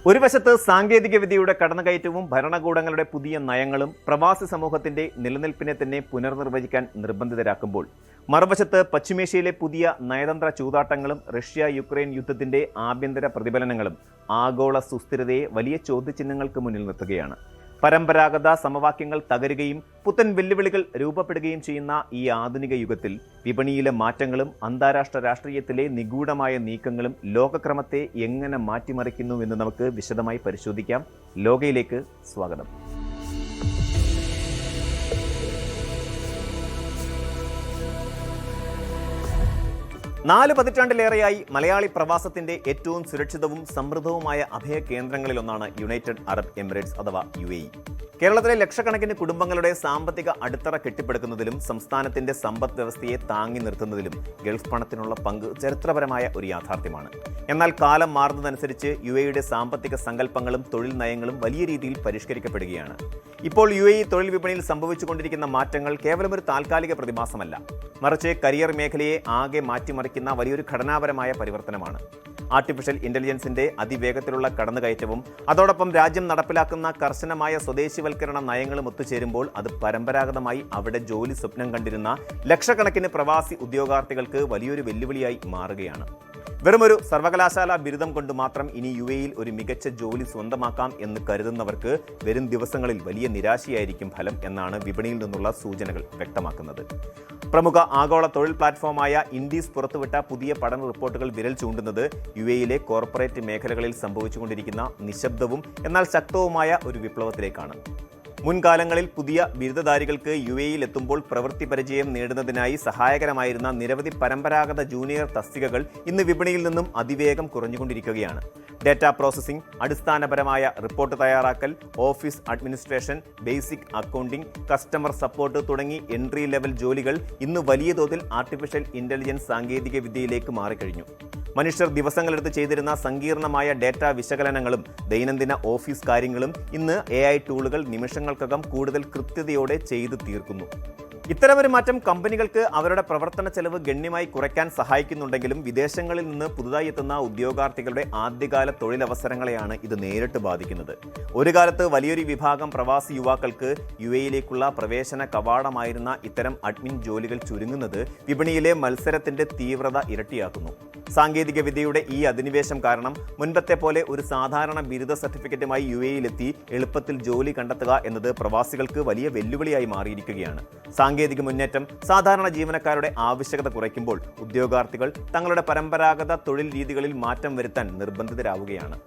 ഒരു വശത്ത് സാങ്കേതികവിദ്യയുടെ കടന്നുകയറ്റവും ഭരണകൂടങ്ങളുടെ പുതിയ നയങ്ങളും പ്രവാസി സമൂഹത്തിന്റെ നിലനിൽപ്പിനെ തന്നെ പുനർനിർവചിക്കാൻ നിർബന്ധിതരാക്കുമ്പോൾ, മറുവശത്ത് പശ്ചിമേഷ്യയിലെ പുതിയ നയതന്ത്ര ചൂതാട്ടങ്ങളും റഷ്യ യുക്രൈൻ യുദ്ധത്തിന്റെ ആഭ്യന്തര പ്രതിഫലനങ്ങളും ആഗോള സുസ്ഥിരതയെ വലിയ ചോദ്യചിഹ്നങ്ങൾക്ക് മുന്നിൽ നിർത്തുകയാണ്. പരമ്പരാഗത സമവാക്യങ്ങൾ തകരുകയും പുത്തൻ വെല്ലുവിളികൾ രൂപപ്പെടുകയും ചെയ്യുന്ന ഈ ആധുനിക യുഗത്തിൽ വിപണിയിലെ മാറ്റങ്ങളും അന്താരാഷ്ട്ര രാഷ്ട്രീയത്തിലെ നിഗൂഢമായ നീക്കങ്ങളും ലോകക്രമത്തെ എങ്ങനെ മാറ്റിമറിക്കുന്നുവെന്ന് നമുക്ക് വിശദമായി പരിശോധിക്കാം. ലോകയിലേക്ക് സ്വാഗതം. 4 പതിറ്റാണ്ടിലേറെയായി മലയാളി പ്രവാസത്തിന്റെ ഏറ്റവും സുരക്ഷിതവും സമൃദ്ധവുമായ അഭയ കേന്ദ്രങ്ങളിലൊന്നാണ് യുണൈറ്റഡ് അറബ് എമിറേറ്റ്സ് അഥവാ UAE. കേരളത്തിലെ ലക്ഷക്കണക്കിന് കുടുംബങ്ങളുടെ സാമ്പത്തിക അടിത്തറ കെട്ടിപ്പടുക്കുന്നതിലും സംസ്ഥാനത്തിന്റെ സമ്പദ് വ്യവസ്ഥയെ താങ്ങി നിർത്തുന്നതിലും ഗൾഫ് പണത്തിനുള്ള പങ്ക് ചരിത്രപരമായ ഒരു യാഥാർത്ഥ്യമാണ്. എന്നാൽ കാലം മാറുന്നതനുസരിച്ച് UAEയുടെ സാമ്പത്തിക സങ്കല്പങ്ങളും തൊഴിൽ നയങ്ങളും വലിയ രീതിയിൽ പരിഷ്കരിക്കപ്പെടുകയാണ്. ഇപ്പോൾ UAE തൊഴിൽ വിപണിയിൽ സംഭവിച്ചുകൊണ്ടിരിക്കുന്ന മാറ്റങ്ങൾ കേവലം ഒരു താൽക്കാലിക പ്രതിഭാസമല്ല, മറിച്ച് കരിയർ മേഖലയെ ആകെ മാറ്റിമറിക്കുന്ന വലിയൊരു ഘടനാപരമായ പരിവർത്തനമാണ്. ആർട്ടിഫിഷ്യൽ ഇന്റലിജൻസിന്റെ അതിവേഗത്തിലുള്ള കടന്നുകയറ്റവും അതോടൊപ്പം രാജ്യം നടപ്പിലാക്കുന്ന കർശനമായ സ്വദേശിവൽക്കരണ നയങ്ങളും ഒത്തുചേരുമ്പോൾ അത് പരമ്പരാഗതമായി അവിടെ ജോലി സ്വപ്നം കണ്ടിരുന്ന ലക്ഷക്കണക്കിന് പ്രവാസി ഉദ്യോഗാർത്ഥികൾക്ക് വലിയൊരു വെല്ലുവിളിയായി മാറുകയാണ്. വെറുമൊരു സർവകലാശാല ബിരുദം കൊണ്ട് മാത്രം ഇനി UAEയിൽ ഒരു മികച്ച ജോലി സ്വന്തമാക്കാം എന്ന് കരുതുന്നവർക്ക് വരും ദിവസങ്ങളിൽ വലിയ നിരാശയായിരിക്കും ഫലം എന്നാണ് വിപണിയിൽ നിന്നുള്ള സൂചനകൾ വ്യക്തമാക്കുന്നത്. പ്രമുഖ ആഗോള തൊഴിൽ പ്ലാറ്റ്ഫോമായ ഇൻഡീസ് പുറത്തുവിട്ട പുതിയ പഠന റിപ്പോർട്ടുകൾ വിരൽ ചൂണ്ടുന്നത് UAEയിലെ കോർപ്പറേറ്റ് മേഖലകളിൽ സംഭവിച്ചുകൊണ്ടിരിക്കുന്ന നിശബ്ദവും എന്നാൽ ശക്തവുമായ ഒരു വിപ്ലവത്തിലേക്കാണ്. മുൻകാലങ്ങളിൽ പുതിയ ബിരുദധാരികൾക്ക് UAEയിൽ എത്തുമ്പോൾ പ്രവൃത്തി പരിചയം നേടുന്നതിനായി സഹായകരമായിരുന്ന നിരവധി പരമ്പരാഗത ജൂനിയർ തസ്തികകൾ ഇന്ന് വിപണിയിൽ നിന്നും അതിവേഗം കുറഞ്ഞുകൊണ്ടിരിക്കുകയാണ്. ഡേറ്റാ പ്രോസസ്സിംഗ്, അടിസ്ഥാനപരമായ റിപ്പോർട്ട് തയ്യാറാക്കൽ, office administration, basic accounting, customer support തുടങ്ങി എൻട്രി ലെവൽ ജോലികൾ ഇന്ന് വലിയ തോതിൽ ആർട്ടിഫിഷ്യൽ ഇന്റലിജൻസ് സാങ്കേതിക വിദ്യയിലേക്ക് മാറിക്കഴിഞ്ഞു. മനുഷ്യർ ദിവസങ്ങളെടുത്ത് ചെയ്തിരുന്ന സങ്കീർണമായ ഡേറ്റാ വിശകലനങ്ങളും ദൈനംദിന ഓഫീസ് കാര്യങ്ങളും ഇന്ന് AI ടൂളുകൾ നിമിഷങ്ങൾക്കകം കൂടുതൽ കൃത്യതയോടെ ചെയ്തു തീർക്കുന്നു. ഇത്തരമൊരു മാറ്റം കമ്പനികൾക്ക് അവരുടെ പ്രവർത്തന ചെലവ് ഗണ്യമായി കുറയ്ക്കാൻ സഹായിക്കുന്നുണ്ടെങ്കിലും വിദേശങ്ങളിൽ നിന്ന് പുതുതായി എത്തുന്ന ഉദ്യോഗാർത്ഥികളുടെ ആദ്യകാല തൊഴിലവസരങ്ങളെയാണ് ഇത് നേരിട്ട് ബാധിക്കുന്നത്. ഒരു കാലത്ത് വലിയൊരു വിഭാഗം പ്രവാസി യുവാക്കൾക്ക് UAEയിലേക്കുള്ള പ്രവേശന കവാടമായിരുന്ന ഇത്തരം അഡ്മിൻ ജോലികൾ ചുരുങ്ങുന്നത് വിപണിയിലെ മത്സരത്തിന്റെ തീവ്രത ഇരട്ടിയാക്കുന്നു. സാങ്കേതിക വിദ്യയുടെ ഈ അധിനിവേശം കാരണം മുൻപത്തെ പോലെ ഒരു സാധാരണ ബിരുദ സർട്ടിഫിക്കറ്റുമായി UAEയിലെത്തി എളുപ്പത്തിൽ ജോലി കണ്ടെത്തുക എന്നത് പ്രവാസികൾക്ക് വലിയ വെല്ലുവിളിയായി മാറിയിരിക്കുകയാണ്. സാങ്കേതിക മുന്നേറ്റം സാധാരണ ജീവനക്കാരുടെ ആവശ്യകത കുറയ്ക്കുമ്പോൾ ഉദ്യോഗാർത്ഥികൾ തങ്ങളുടെ പരമ്പരാഗത തൊഴിൽ രീതികളിൽ മാറ്റം വരുത്താൻ നിർബന്ധിതരാവുകയാണ്.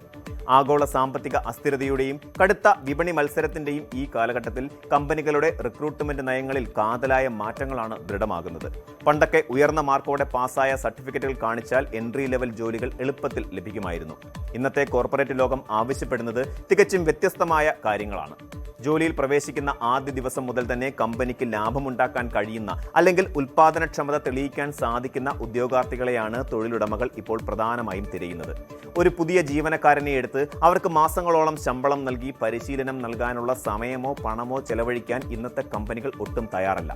ആഗോള സാമ്പത്തിക അസ്ഥിരതയുടെയും കടുത്ത വിപണി മത്സരത്തിന്റെയും ഈ കാലഘട്ടത്തിൽ കമ്പനികളുടെ റിക്രൂട്ട്മെന്റ് നയങ്ങളിൽ കാതലായ മാറ്റങ്ങളാണ് ദൃഢമാകുന്നത്. പണ്ടൊക്കെ ഉയർന്ന മാർക്കോടെ പാസ്സായ സർട്ടിഫിക്കറ്റുകൾ കാണിച്ചാൽ എൻട്രി ലെവൽ ജോലികൾ എളുപ്പത്തിൽ ലഭിക്കുമായിരുന്നു. ഇന്നത്തെ കോർപ്പറേറ്റ് ലോകം ആവശ്യപ്പെടുന്നത് തികച്ചും വ്യത്യസ്തമായ കാര്യങ്ങളാണ്. ജോലിയിൽ പ്രവേശിക്കുന്ന ആദ്യ ദിവസം മുതൽ തന്നെ കമ്പനിക്ക് ലാഭമുണ്ടാക്കാൻ കഴിയുന്ന അല്ലെങ്കിൽ ഉൽപാദനക്ഷമത തെളിയിക്കാൻ സാധിക്കുന്ന ഉദ്യോഗാർത്ഥികളെയാണ് തൊഴിലുടമകൾ ഇപ്പോൾ പ്രധാനമായും തിരയുന്നത്. ഒരു പുതിയ ജീവനക്കാരനെ എടുത്ത് അവർക്ക് മാസങ്ങളോളം ശമ്പളം നൽകി പരിശീലനം നൽകാനുള്ള സമയമോ പണമോ ചെലവഴിക്കാൻ ഇന്നത്തെ കമ്പനികൾ ഒട്ടും തയ്യാറല്ല.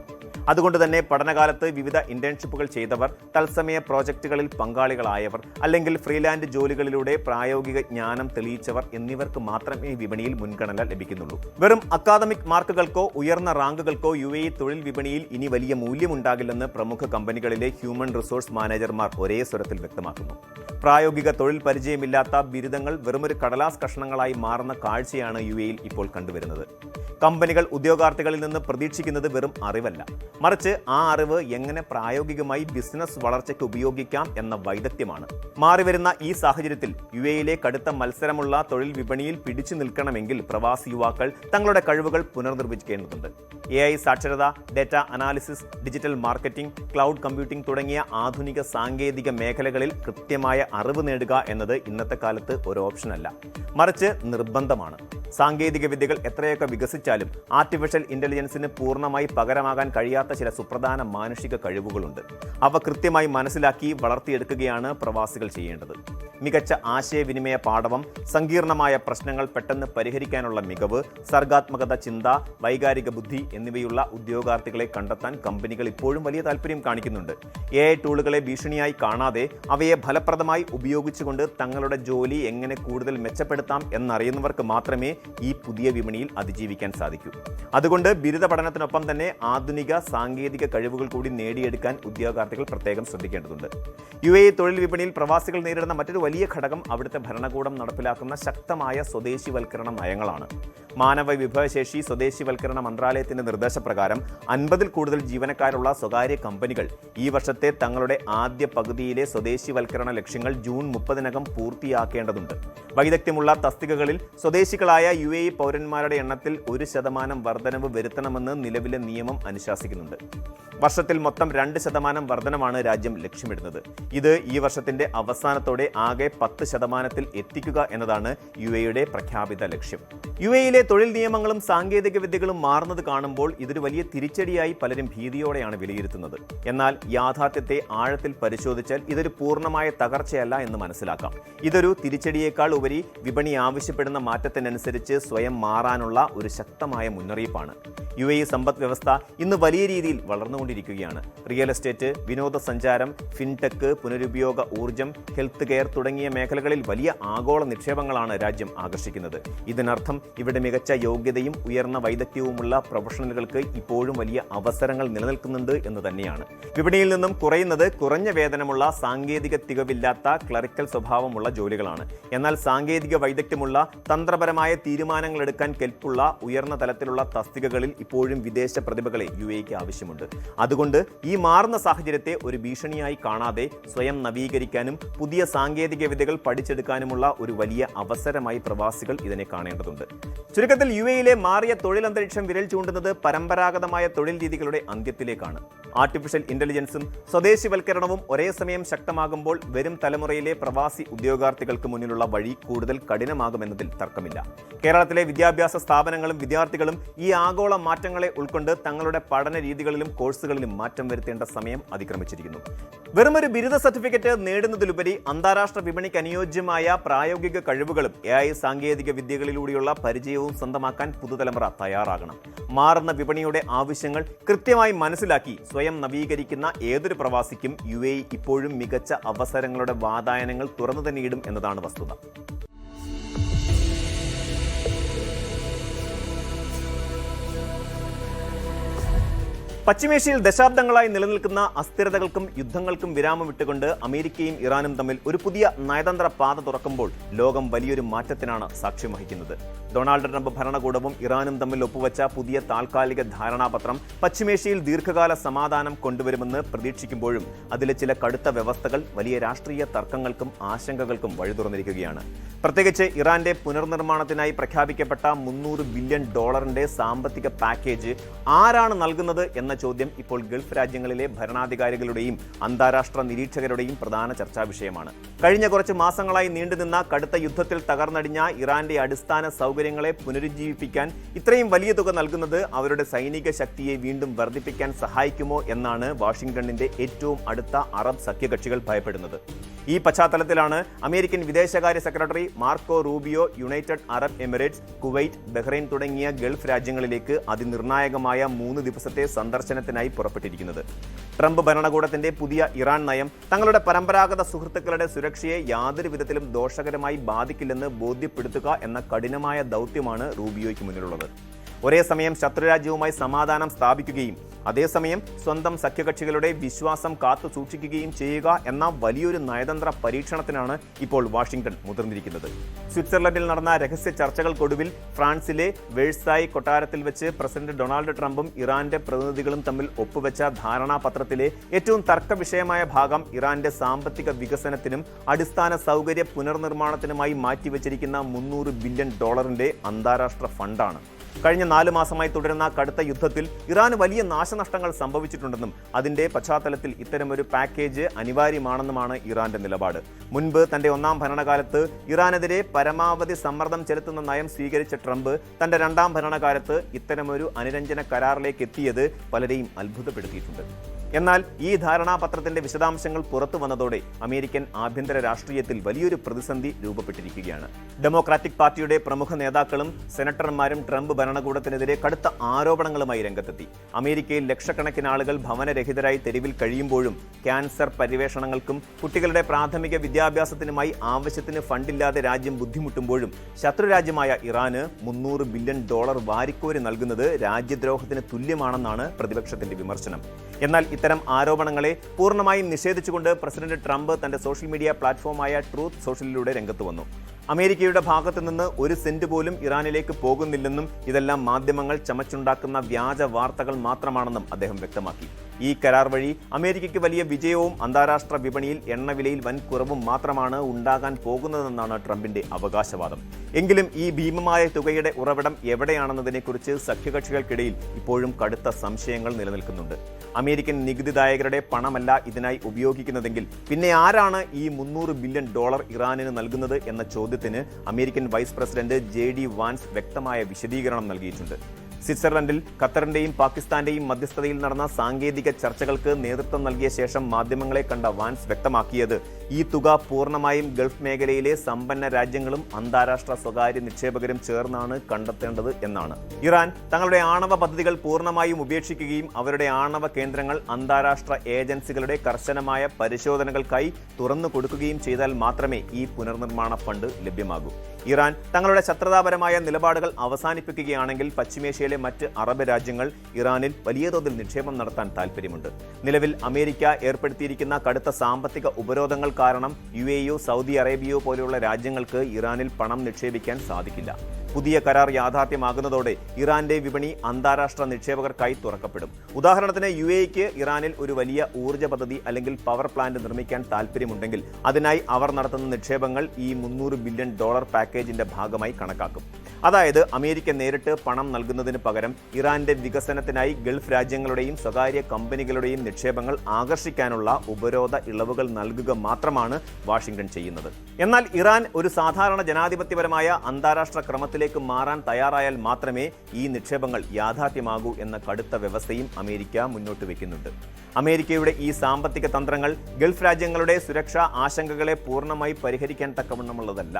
അതുകൊണ്ട് തന്നെ പഠനകാലത്ത് വിവിധ ഇന്റേൺഷിപ്പുകൾ ചെയ്തവർ, തത്സമയ പ്രോജക്റ്റുകളിൽ പങ്കാളികളായവർ, അല്ലെങ്കിൽ ഫ്രീലാൻഡ് ജോലികളിലൂടെ പ്രായോഗിക ജ്ഞാനം തെളിയിച്ചവർ എന്നിവർക്ക് മാത്രമേ വിപണിയിൽ മുൻഗണന ലഭിക്കുന്നുള്ളൂ. വെറും അക്കാദമിക് മാർക്കുകൾക്കോ ഉയർന്ന റാങ്കുകൾക്കോ UAE തൊഴിൽ വിപണിയിൽ ഇനി വലിയ മൂല്യമുണ്ടാകില്ലെന്ന് പ്രമുഖ കമ്പനികളിലെ ഹ്യൂമൻ റിസോഴ്സ് മാനേജർമാർ ഒരേ സ്വരത്തിൽ വ്യക്തമാക്കുന്നു. പ്രായോഗിക തൊഴിൽ പരിചയമില്ലാത്ത ബിരുദങ്ങൾ വെറുമൊരു കടലാസ് കഷ്ണങ്ങളായി മാറുന്ന കാഴ്ചയാണ് UAEയിൽ ഇപ്പോൾ കണ്ടുവരുന്നത്. കമ്പനികൾ ഉദ്യോഗാർത്ഥികളിൽ നിന്ന് പ്രതീക്ഷിക്കുന്നത് വെറും അറിവല്ല, മറിച്ച് ആ അറിവ് എങ്ങനെ പ്രായോഗികമായി ബിസിനസ് വളർച്ചയ്ക്ക് ഉപയോഗിക്കാം എന്ന വൈദഗ്ധ്യമാണ്. മാറിവരുന്ന ഈ സാഹചര്യത്തിൽ UAEയിലെ കടുത്ത മത്സരമുള്ള തൊഴിൽ വിപണിയിൽ പിടിച്ചു നിൽക്കണമെങ്കിൽ പ്രവാസി യുവാക്കൾ തങ്ങളുടെ കഴിവുകൾ പുനർനിർവചിക്കേണ്ടതുണ്ട്. AI സാക്ഷരത, data analysis, digital marketing, cloud computing തുടങ്ങിയ ആധുനിക സാങ്കേതിക മേഖലകളിൽ കൃത്യമായ അറിവ് നേടുക എന്നത് ഇന്നത്തെ കാലത്ത് ഒരു ഓപ്ഷനല്ല, മറിച്ച് നിർബന്ധമാണ്. സാങ്കേതിക വിദ്യകൾ എത്രയൊക്കെ വികസിച്ചാലും ആർട്ടിഫിഷ്യൽ ഇന്റലിജൻസിന് പൂർണ്ണമായി പകരമാകാൻ കഴിയാത്ത ചില സുപ്രധാന മാനുഷിക കഴിവുകളുണ്ട്. അവ കൃത്യമായി മനസ്സിലാക്കി വളർത്തിയെടുക്കുകയാണ് പ്രവാസികൾ ചെയ്യേണ്ടത്. മികച്ച ആശയവിനിമയ പാടവം, സങ്കീർണമായ പ്രശ്നങ്ങൾ പെട്ടെന്ന് പരിഹരിക്കാനുള്ള മികവ്, സർഗാത്മകത, ചിന്ത, വൈകാരിക ബുദ്ധി എന്നിവയുള്ള ഉദ്യോഗാർത്ഥികളെ കണ്ടെത്താൻ കമ്പനികൾ ഇപ്പോഴും വലിയ താല്പര്യം കാണിക്കുന്നുണ്ട്. AI ടൂളുകളെ ഭീഷണിയായി കാണാതെ അവയെ ഫലപ്രദമായി ഉപയോഗിച്ചുകൊണ്ട് തങ്ങളുടെ ജോലി എങ്ങനെ കൂടുതൽ മെച്ചപ്പെടുത്താം എന്നറിയുന്നവർക്ക് മാത്രമേ ഈ പുതിയ വിപണിയിൽ അതിജീവിക്കാൻ സാധിക്കൂ. അതുകൊണ്ട് ബിരുദ പഠനത്തിനൊപ്പം തന്നെ ആധുനിക സാങ്കേതിക കഴിവുകൾ കൂടി നേടിയെടുക്കാൻ ഉദ്യോഗാർത്ഥികൾ പ്രത്യേകം ശ്രദ്ധിക്കേണ്ടതുണ്ട്. UAE തൊഴിൽ വിപണിയിൽ പ്രവാസികൾ നേരിടുന്ന മറ്റൊരു വലിയ ഘടകം അവിടുത്തെ ഭരണകൂടം നടപ്പിലാക്കുന്ന ശക്തമായ സ്വദേശിവൽക്കരണ നയങ്ങളാണ്. മാനവ വിഭവശേഷി സ്വദേശിവൽക്കരണ മന്ത്രാലയത്തിന്റെ നിർദ്ദേശപ്രകാരം 50-ൽ കൂടുതൽ ജീവനക്കാരുള്ള സ്വകാര്യ കമ്പനികൾ ഈ വർഷത്തെ തങ്ങളുടെ ആദ്യ പകുതിയിലെ സ്വദേശിവൽക്കരണ ലക്ഷ്യങ്ങൾ ജൂൺ 30-നകം പൂർത്തിയാക്കേണ്ടതുണ്ട്. വൈദഗ്ധ്യമുള്ള തസ്തികകളിൽ സ്വദേശികളായ UAE പൗരന്മാരുടെ എണ്ണത്തിൽ 1% വർധനവ് വരുത്തണമെന്ന് നിലവിലെ നിയമം അനുശാസിക്കുന്നുണ്ട്. വർഷത്തിൽ മൊത്തം 2% വർധനമാണ് രാജ്യം ലക്ഷ്യമിടുന്നത്. ഇത് ഈ വർഷത്തിന്റെ അവസാനത്തോടെ ആകെ 10%-ൽ എത്തിക്കുക എന്നതാണ് UAEയുടെ പ്രഖ്യാപിത ലക്ഷ്യം. UAEയിലെ തൊഴിൽ നിയമങ്ങളും സാങ്കേതിക വിദ്യകളും മാറുന്നത് കാണുമ്പോൾ ഇതൊരു വലിയ തിരിച്ചടിയായി പലരും ഭീതിയോടെയാണ് വിലയിരുത്തുന്നത്. എന്നാൽ യാഥാർത്ഥ്യത്തെ ആഴത്തിൽ പരിശോധിച്ചാൽ ഇതൊരു പൂർണ്ണമായ തകർച്ചയല്ല എന്ന് മനസ്സിലാക്കാം. ഇതൊരു തിരിച്ചടിയേക്കാൾ ഉപരി വിപണി ആവശ്യപ്പെടുന്ന മാറ്റത്തിനനുസരിച്ച് സ്വയം മാറാനുള്ള ഒരു ശക്തമായ മുന്നറിയിപ്പാണ്. UAE സമ്പദ് വ്യവസ്ഥ ഇന്ന് വലിയ രീതിയിൽ വളർന്നുകൊണ്ടിരിക്കുകയാണ്. റിയൽ എസ്റ്റേറ്റ്, വിനോദസഞ്ചാരം, ഫിൻടെക്, പുനരുപയോഗ ഊർജ്ജം, ഹെൽത്ത് കെയർ തുടങ്ങിയ മേഖലകളിൽ വലിയ ആഗോള നിക്ഷേപങ്ങളാണ് രാജ്യം ആകർഷിക്കുന്നത്. ഇതിനർത്ഥം ഇവിടെ മികച്ച യോഗ്യതയും ഉയർന്ന വൈദഗ്ധ്യവുമുള്ള പ്രൊഫഷണലുകൾക്ക് ഇപ്പോഴും വലിയ അവസരങ്ങൾ നിലനിൽക്കുന്നുണ്ട് എന്ന് തന്നെയാണ്. വിപണിയിൽ നിന്നും കുറയുന്നത് കുറഞ്ഞ വേതനമുള്ള, സാങ്കേതിക തികവില്ലാത്ത, ക്ലറിക്കൽ സ്വഭാവമുള്ള ജോലികളാണ്. എന്നാൽ സാങ്കേതിക വൈദഗ്ധ്യമുള്ള, തന്ത്രപരമായ തീരുമാനങ്ങൾ എടുക്കാൻ കെൽപ്പുള്ള, ഉയർന്ന തലത്തിലുള്ള തസ്തികകളിൽ ഇപ്പോഴും വിദേശ പ്രതിഭകളെ UAEക്ക് ആവശ്യമുണ്ട്. അതുകൊണ്ട് ഈ മാറുന്ന സാഹചര്യത്തെ ഒരു ഭീഷണിയായി കാണാതെ സ്വയം നവീകരിക്കാനും പുതിയ സാങ്കേതിക വിദ്യകൾ പഠിച്ചെടുക്കാനുമുള്ള ഒരു വലിയ അവസരമായി പ്രവാസികൾ ഇതിനെ കാണേണ്ടതുണ്ട്. ചുരുക്കത്തിൽ UAEയിലെ മാറിയ തൊഴിലന്തരീക്ഷം വിരൽ ചൂണ്ടുന്നത് പരമ്പരാഗതമായ തൊഴിൽ രീതികളുടെ അന്ത്യത്തിലേക്കാണ്. ആർട്ടിഫിഷ്യൽ ഇന്റലിജൻസും സ്വദേശിവൽക്കരണവും ഒരേ സമയം ശക്തമാകുമ്പോൾ വരും തലമുറയിലെ പ്രവാസി ഉദ്യോഗാർത്ഥികൾക്ക് മുന്നിലുള്ള വഴി കൂടുതൽ കഠിനമാകുമെന്നതിൽ തർക്കമില്ല. കേരളത്തിലെ വിദ്യാഭ്യാസ സ്ഥാപനങ്ങളും വിദ്യാർത്ഥികളും ഈ ആഗോള മാറ്റങ്ങളെ ഉൾക്കൊണ്ട് തങ്ങളുടെ പഠന രീതികളിലും കോഴ്സുകളിലും മാറ്റം വരുത്തേണ്ട സമയം അതിക്രമിച്ചിരിക്കുന്നു. വെറുമൊരു ബിരുദ സർട്ടിഫിക്കറ്റ് നേടുന്നതിലുപരി അന്താരാഷ്ട്ര വിപണിക്ക് അനുയോജ്യമായ പ്രായോഗിക കഴിവുകളും AI സാങ്കേതിക വിദ്യകളിലൂടെയുള്ള പരിചയവും സ്വന്തമാക്കാൻ പുതുതലമുറ തയ്യാറാകണം. മാറുന്ന വിപണിയുടെ ആവശ്യങ്ങൾ കൃത്യമായി മനസ്സിലാക്കി സ്വയം നവീകരിക്കുന്ന ഏതൊരു പ്രവാസിക്കും UAE ഇപ്പോഴും മികച്ച അവസരങ്ങളുടെ വാതായനങ്ങൾ തുറന്നു തന്നെയിടും എന്നതാണ് വസ്തുത. പശ്ചിമേഷ്യയിൽ ദശാബ്ദങ്ങളായി നിലനിൽക്കുന്ന അസ്ഥിരതകൾക്കും യുദ്ധങ്ങൾക്കും വിരാമം വിട്ടുകൊണ്ട് അമേരിക്കയും ഇറാനും തമ്മിൽ ഒരു പുതിയ നയതന്ത്ര പാത തുറക്കുമ്പോൾ ലോകം വലിയൊരു മാറ്റത്തിനാണ് സാക്ഷ്യം വഹിക്കുന്നത്. ഡൊണാൾഡ് ട്രംപ് ഭരണകൂടവും ഇറാനും തമ്മിൽ ഒപ്പുവെച്ച പുതിയ താൽക്കാലിക ധാരണാപത്രം പശ്ചിമേഷ്യയിൽ ദീർഘകാല സമാധാനം കൊണ്ടുവരുമെന്ന് പ്രതീക്ഷിക്കുമ്പോഴും അതിലെ ചില കടുത്ത വ്യവസ്ഥകൾ വലിയ രാഷ്ട്രീയ തർക്കങ്ങൾക്കും ആശങ്കകൾക്കും വഴിതുറന്നിരിക്കുകയാണ്. പ്രത്യേകിച്ച് ഇറാന്റെ പുനർനിർമ്മാണത്തിനായി പ്രഖ്യാപിക്കപ്പെട്ട $300 ബില്യൺ സാമ്പത്തിക പാക്കേജ് ആരാണ് നൽകുന്നത് എന്ന ചോദ്യം ഇപ്പോൾ ഗൾഫ് രാജ്യങ്ങളിലെ ഭരണാധികാരികളുടെയും അന്താരാഷ്ട്ര നിരീക്ഷകരുടെയും പ്രധാന ചർച്ചാ വിഷയമാണ്. കഴിഞ്ഞ കുറച്ച് മാസങ്ങളായി നീണ്ടുനിന്ന കടുത്ത യുദ്ധത്തിൽ തകർന്നടിഞ്ഞ ഇറാന്റെ അടിസ്ഥാന സൗകര്യങ്ങളെ പുനരുജ്ജീവിപ്പിക്കാൻ ഇത്രയും വലിയ തുക നൽകുന്നത് അവരുടെ സൈനിക ശക്തിയെ വീണ്ടും വർദ്ധിപ്പിക്കാൻ സഹായിക്കുമോ എന്നാണ് വാഷിംഗ്ടണിന്റെ ഏറ്റവും അടുത്ത അറബ് സഖ്യകക്ഷികൾ ഭയപ്പെടുന്നത്. ഈ പശ്ചാത്തലത്തിലാണ് അമേരിക്കൻ വിദേശകാര്യ secretary Marco Rubio United Arab Emirates, Kuwait, Bahrain തുടങ്ങിയ ഗൾഫ് രാജ്യങ്ങളിലേക്ക് അതിനിർണായകമായ 3 ദിവസത്തെ സന്ദർശനത്തിനായി പുറപ്പെട്ടിരിക്കുന്നത്. ട്രംപ് ഭരണകൂടത്തിന്റെ പുതിയ ഇറാൻ നയം തങ്ങളുടെ പരമ്പരാഗത സുഹൃത്തുക്കളുടെ സുരക്ഷയെ യാതൊരു വിധത്തിലും ദോഷകരമായി ബാധിക്കില്ലെന്ന് ബോധ്യപ്പെടുത്തുക എന്ന കഠിനമായ ദൗത്യമാണ് റൂബിയോയ്ക്ക് മുന്നിലുള്ളത്. ഒരേ സമയം ശത്രുരാജ്യവുമായി സമാധാനം സ്ഥാപിക്കുകയും അതേസമയം സ്വന്തം സഖ്യകക്ഷികളുടെ വിശ്വാസം കാത്തു സൂക്ഷിക്കുകയും ചെയ്യുക എന്ന വലിയൊരു നയതന്ത്ര പരീക്ഷണത്തിനാണ് ഇപ്പോൾ വാഷിംഗ്ടൺ മുതിർന്നിരിക്കുന്നത്. സ്വിറ്റ്സർലൻഡിൽ നടന്ന രഹസ്യ ചർച്ചകൾക്കൊടുവിൽ ഫ്രാൻസിലെ വേഴ്സായ് കൊട്ടാരത്തിൽ വെച്ച് പ്രസിഡന്റ് ഡൊണാൾഡ് ട്രംപും ഇറാന്റെ പ്രതിനിധികളും തമ്മിൽ ഒപ്പുവെച്ച ധാരണാപത്രത്തിലെ ഏറ്റവും തർക്ക വിഷയമായ ഭാഗം ഇറാന്റെ സാമ്പത്തിക വികസനത്തിനും അടിസ്ഥാന സൗകര്യ പുനർനിർമ്മാണത്തിനുമായി മാറ്റിവെച്ചിരിക്കുന്ന $300 ബില്യൺ അന്താരാഷ്ട്ര ഫണ്ടാണ്. കഴിഞ്ഞ 4 മാസമായി തുടരുന്ന കടുത്ത യുദ്ധത്തിൽ ഇറാന് വലിയ നാശനഷ്ടങ്ങൾ സംഭവിച്ചിട്ടുണ്ടെന്നും അതിന്റെ പശ്ചാത്തലത്തിൽ ഇത്തരമൊരു പാക്കേജ് അനിവാര്യമാണെന്നുമാണ് ഇറാന്റെ നിലപാട്. മുൻപ് തന്റെ 1ാം ഭരണകാലത്ത് ഇറാനെതിരെ പരമാവധി സമ്മർദ്ദം ചെലുത്തുന്ന നയം സ്വീകരിച്ച ട്രംപ് തന്റെ 2ാം ഭരണകാലത്ത് ഇത്തരമൊരു അനുരഞ്ജന കരാറിലേക്ക് എത്തിയത് പലരെയും അത്ഭുതപ്പെടുത്തിയിട്ടുണ്ട്. എന്നാൽ ഈ ധാരണാപത്രത്തിന്റെ വിശദാംശങ്ങൾ പുറത്തു വന്നതോടെ അമേരിക്കൻ ആഭ്യന്തര രാഷ്ട്രീയത്തിൽ വലിയൊരു പ്രതിസന്ധി രൂപപ്പെട്ടിരിക്കുകയാണ്. ഡെമോക്രാറ്റിക് പാർട്ടിയുടെ പ്രമുഖ നേതാക്കളും സെനറ്റർമാരും ട്രംപ് ഭരണകൂടത്തിനെതിരെ കടുത്ത ആരോപണങ്ങളുമായി രംഗത്തെത്തി. അമേരിക്കയിൽ ലക്ഷക്കണക്കിന് ആളുകൾ ഭവനരഹിതരായി തെരുവിൽ കഴിയുമ്പോഴും ക്യാൻസർ പര്യവേഷണങ്ങൾക്കും കുട്ടികളുടെ പ്രാഥമിക വിദ്യാഭ്യാസത്തിനുമായി ആവശ്യത്തിന് ഫണ്ടില്ലാതെ രാജ്യം ബുദ്ധിമുട്ടുമ്പോഴും ശത്രുരാജ്യമായ ഇറാന് $300 ബില്യൺ വാരിക്കോരി നൽകുന്നത് രാജ്യദ്രോഹത്തിന് തുല്യമാണെന്നാണ് പ്രതിപക്ഷത്തിന്റെ വിമർശനം. എന്നാൽ ഇത്തരം ആരോപണങ്ങളെ പൂർണ്ണമായും നിഷേധിച്ചുകൊണ്ട് പ്രസിഡന്റ് ട്രംപ് തന്റെ സോഷ്യൽ മീഡിയ പ്ലാറ്റ്ഫോമായ ട്രൂത്ത് സോഷ്യലിലൂടെ രംഗത്ത് വന്നു. അമേരിക്കയുടെ ഭാഗത്തു നിന്ന് ഒരു സെന്റ് പോലും ഇറാനിലേക്ക് പോകുന്നില്ലെന്നും ഇതെല്ലാം മാധ്യമങ്ങൾ ചമച്ചുണ്ടാക്കുന്ന വ്യാജ വാർത്തകൾ മാത്രമാണെന്നും അദ്ദേഹം വ്യക്തമാക്കി. ഈ കരാർ വഴി അമേരിക്കയ്ക്ക് വലിയ വിജയവും അന്താരാഷ്ട്ര വിപണിയിൽ എണ്ണവിലയിൽ വൻ കുറവും മാത്രമാണ് ഉണ്ടാകാൻ പോകുന്നതെന്നാണ് ട്രംപിന്റെ അവകാശവാദം. എങ്കിലും ഈ ഭീമമായ തുകയുടെ ഉറവിടം എവിടെയാണെന്നതിനെക്കുറിച്ച് സഖ്യകക്ഷികൾക്കിടയിൽ ഇപ്പോഴും കടുത്ത സംശയങ്ങൾ നിലനിൽക്കുന്നുണ്ട്. അമേരിക്കൻ നികുതിദായകരുടെ പണമല്ല ഇതിനായി ഉപയോഗിക്കുന്നതെങ്കിൽ പിന്നെ ആരാണ് ഈ $300 ബില്യൺ ഇറാനിന് നൽകുന്നത് എന്ന ചോദ്യത്തിന് American vice president JD Vance വ്യക്തമായ വിശദീകരണം നൽകിയിട്ടുണ്ട്. സ്വിറ്റ്സർലൻഡിൽ ഖത്തറിന്റെയും പാകിസ്ഥാന്റെയും മധ്യസ്ഥതയിൽ നടന്ന സാങ്കേതിക ചർച്ചകൾക്ക് നേതൃത്വം നൽകിയ ശേഷം മാധ്യമങ്ങളെ കണ്ട വാൻസ് വ്യക്തമാക്കിയത് ഈ തുക പൂർണ്ണമായും ഗൾഫ് മേഖലയിലെ സമ്പന്ന രാജ്യങ്ങളും അന്താരാഷ്ട്ര സ്വകാര്യ നിക്ഷേപകരും ചേർന്നാണ് കണ്ടെത്തേണ്ടത് എന്നാണ്. ഇറാൻ തങ്ങളുടെ ആണവ പദ്ധതികൾ പൂർണ്ണമായും ഉപേക്ഷിക്കുകയും അവരുടെ ആണവ കേന്ദ്രങ്ങൾ അന്താരാഷ്ട്ര ഏജൻസികളുടെ കർശനമായ പരിശോധനകൾക്കായി തുറന്നു കൊടുക്കുകയും ചെയ്താൽ മാത്രമേ ഈ പുനർനിർമ്മാണ ഫണ്ട് ലഭ്യമാകൂ. ഇറാൻ തങ്ങളുടെ ശത്രുതാപരമായ നിലപാടുകൾ അവസാനിപ്പിക്കുകയാണെങ്കിൽ പശ്ചിമേഷ്യയിലെ മറ്റ് അറബ് രാജ്യങ്ങൾ ഇറാനിൽ വലിയ തോതിൽ നിക്ഷേപം നടത്താൻ താൽപ്പര്യമുണ്ട്. നിലവിൽ അമേരിക്ക ഏർപ്പെടുത്തിയിരിക്കുന്ന കടുത്ത സാമ്പത്തിക ഉപരോധങ്ങൾ കാരണം UAE, സൗദി അറേബ്യയോ പോലെയുള്ള രാജ്യങ്ങൾക്ക് ഇറാനിൽ പണം നിക്ഷേപിക്കാൻ സാധിക്കില്ല. പുതിയ കരാർ യാഥാർത്ഥ്യമാകുന്നതോടെ ഇറാന്റെ വിപണി അന്താരാഷ്ട്ര നിക്ഷേപകർക്കായി തുറക്കപ്പെടും. ഉദാഹരണത്തിന് UAEക്ക് ഇറാനിൽ ഒരു വലിയ ഊർജ്ജ പദ്ധതി അല്ലെങ്കിൽ പവർ പ്ലാന്റ് നിർമ്മിക്കാൻ താൽപ്പര്യമുണ്ടെങ്കിൽ അതിനായി അവർ നടത്തുന്ന നിക്ഷേപങ്ങൾ ഈ $300 ബില്യൺ പാക്കേജിന്റെ ഭാഗമായി കണക്കാക്കും. അതായത് അമേരിക്ക നേരിട്ട് പണം നൽകുന്നതിന് പകരം ഇറാന്റെ വികസനത്തിനായി ഗൾഫ് രാജ്യങ്ങളുടെയും സ്വകാര്യ കമ്പനികളുടെയും നിക്ഷേപങ്ങൾ ആകർഷിക്കാനുള്ള ഉപരോധ ഇളവുകൾ നൽകുക മാത്രമാണ് വാഷിംഗ്ടൺ ചെയ്യുന്നത്. എന്നാൽ ഇറാൻ ഒരു സാധാരണ ജനാധിപത്യപരമായ അന്താരാഷ്ട്ര ക്രമത്തിലേക്ക് മാറാൻ തയ്യാറായാൽ മാത്രമേ ഈ നിക്ഷേപങ്ങൾ യാഥാർത്ഥ്യമാകൂ എന്ന കടുത്ത വ്യവസ്ഥയും അമേരിക്ക മുന്നോട്ട് വയ്ക്കുന്നുണ്ട്. അമേരിക്കയുടെ ഈ സാമ്പത്തിക തന്ത്രങ്ങൾ ഗൾഫ് രാജ്യങ്ങളുടെ സുരക്ഷാ ആശങ്കകളെ പൂർണ്ണമായി പരിഹരിക്കാൻ തക്കവണ്ണമുള്ളതല്ല.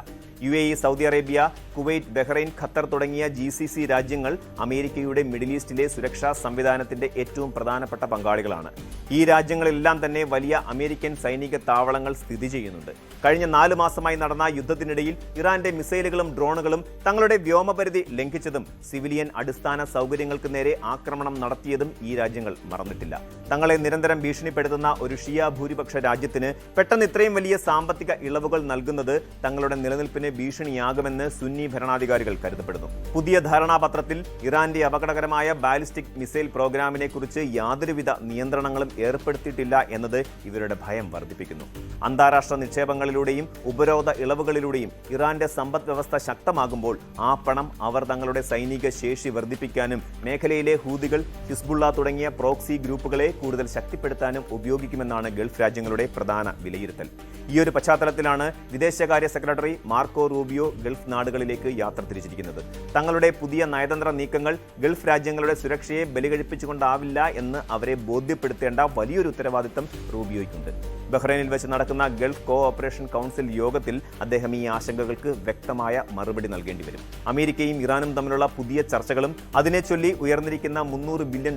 UAE, Saudi Arabia, Kuwait, Bahrain, Qatar തുടങ്ങിയ GCC രാജ്യങ്ങൾ അമേരിക്കയുടെ മിഡിൽ ഈസ്റ്റിലെ സുരക്ഷാ സംവിധാനത്തിന്റെ ഏറ്റവും പ്രധാനപ്പെട്ട പങ്കാളികളാണ്. ഈ രാജ്യങ്ങളെല്ലാം തന്നെ വലിയ അമേരിക്കൻ സൈനിക താവളങ്ങൾ സ്ഥിതി ചെയ്യുന്നുണ്ട്. കഴിഞ്ഞ 4 മാസമായി നടന്ന യുദ്ധത്തിനിടയിൽ ഇറാന്റെ മിസൈലുകളും ഡ്രോണുകളും തങ്ങളുടെ വ്യോമപരിധി ലംഘിച്ചതും സിവിലിയൻ അടിസ്ഥാന സൗകര്യങ്ങൾക്ക് നേരെ ആക്രമണം നടത്തിയതും ഈ രാജ്യങ്ങൾ മറന്നിട്ടില്ല. തങ്ങളെ നിരന്തരം ഭീഷണിപ്പെടുത്തുന്ന ഒരു ഷിയ ഭൂരിപക്ഷ രാജ്യത്തിന് പെട്ടെന്ന് ഇത്രയും വലിയ സാമ്പത്തിക ഇളവുകൾ നൽകുന്നത് തങ്ങളുടെ നിലനിൽപ്പിന് ഭീഷണിയാകുമെന്ന് സുന്നി ഭരണാധികാരികൾ കരുതപ്പെടുന്നു. പുതിയ ധാരണാപത്രത്തിൽ ഇറാന്റെ അപകടകരമായ ബാലിസ്റ്റിക് മിസൈൽ പ്രോഗ്രാമിനെ കുറിച്ച് യാതൊരുവിധ നിയന്ത്രണങ്ങളും ഏർപ്പെടുത്തിയിട്ടില്ല എന്നത് ഇവരുടെ ഭയം വർദ്ധിപ്പിക്കുന്നു. അന്താരാഷ്ട്ര നിക്ഷേപങ്ങളിലൂടെയും ഉപരോധ ഇളവുകളിലൂടെയും ഇറാന്റെ സമ്പദ് വ്യവസ്ഥ ശക്തമാകുമ്പോൾ ആ പണം അവർ തങ്ങളുടെ സൈനിക ശേഷി വർദ്ധിപ്പിക്കാനും മേഖലയിലെ ഹൂതികൾ, ഹിസ്ബുള്ള തുടങ്ങിയ പ്രോക്സി ഗ്രൂപ്പുകളെ കൂടുതൽ ശക്തിപ്പെടുത്താനും ഉപയോഗിക്കുമെന്നാണ് ഗൾഫ് രാജ്യങ്ങളുടെ പ്രധാന വിലയിരുത്തൽ. ഈ ഒരു പശ്ചാത്തലത്തിലാണ് വിദേശകാര്യ സെക്രട്ടറി മാർക്കോ റൂബിയോ ഗൾഫ് നാടുകളിലേക്ക് യാത്ര തിരിച്ചിരിക്കുന്നത്. തങ്ങളുടെ പുതിയ നയതന്ത്ര നീക്കങ്ങൾ ഗൾഫ് രാജ്യങ്ങളുടെ സുരക്ഷയെ ബലികഴിപ്പിച്ചുകൊണ്ടാവില്ല എന്ന് അവരെ ബോധ്യപ്പെടുത്തേണ്ട വലിയൊരു ഉത്തരവാദിത്തം റൂബിയോയ്ക്കുണ്ട്. ബഹ്റൈനിൽ വെച്ച് നടക്കുന്ന ഗൾഫ് കോഓപ്പറേഷൻ കൗൺസിൽ യോഗത്തിൽ അദ്ദേഹം ഈ ആശങ്കകൾക്ക് വ്യക്തമായ മറുപടി നൽകേണ്ടി വരും. അമേരിക്കയും ഇറാനും തമ്മിലുള്ള പുതിയ ചർച്ചകളും അതിനെ ചൊല്ലി ഉയർന്നിരിക്കുന്ന $300 ബില്യൺ